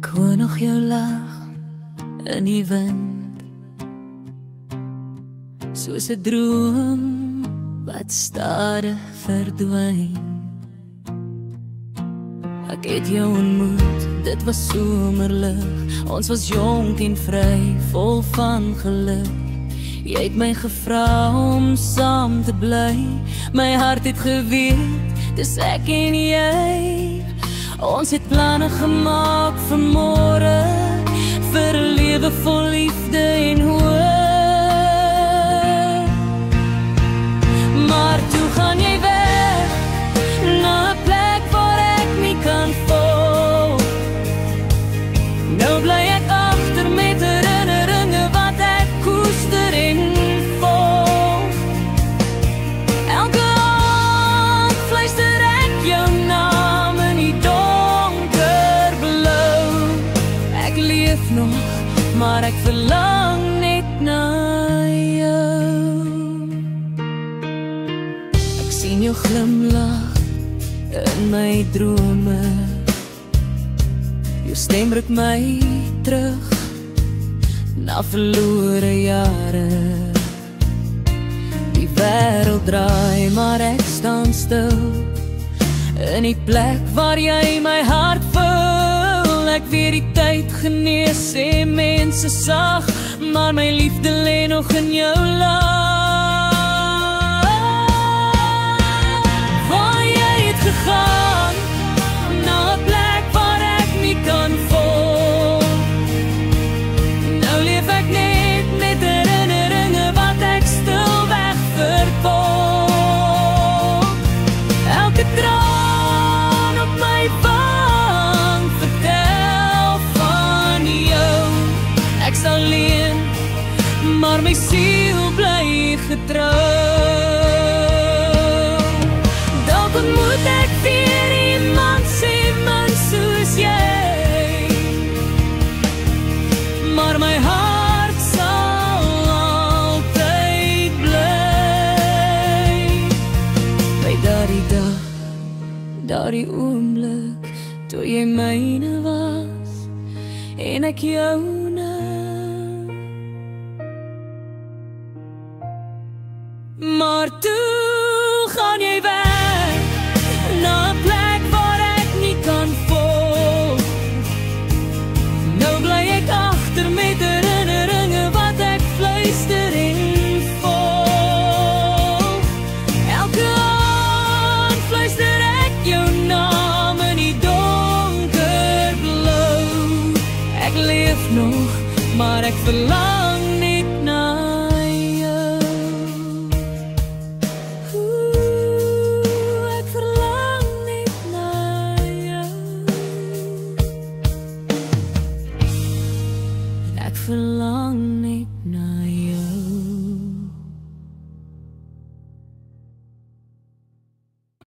hoor nog jou lach in die wind, soos 'n droom wat stadig verdwyn. Ek het jou ontmoet, dit was somerlig. Ons was jonk en vry, vol van geluk. Jy het my gevra om saam te bly. My hart het geweet, dis ek en jy. Ons het planne gemaak vir môre, vir 'n lewe vol liefde en hoop. Maar toe gaan jy weg, na 'n plek waar ek nie kan volg. Nou bly ek agter met herinneringe wat ek koester en volg. Elke aand fluister ek jou naam in die donkerblou. Ek leef nog, maar ek verlang net na jou. Ek sien jou glimlach in my drome. Jou stem ruk my terug na verlore jare. Die wêreld draai, maar ek staan stil in die plek waar jy my hart vul. Ek weet die tyd genees en mense sag, maar my liefde lê nog in jou lach. Waar jy het gegaan, na 'n plek waar ek nie kan volg. Nou leef ek net met herinneringe wat ek stilweg vervolg. Elke traan op my wang vertel van jou. Ek sal leen, maar my siel bly getrou. Dalk ontmoet ek weer iemand seeman soos jy, maar my hart sal altyd bly by daardie dag, daardie oomblik toe jy myne was en ek joune. Maar toe gaan jy weg, na 'n plek waar ek nie kan volg. Nou bly ek agter met herinneringe wat ek fluister en volg. Elke aand fluister ek jou naam in die donkerblou. Ek leef nog, maar ek verlang net na jou. Ek verlang net na jou. En ek verlang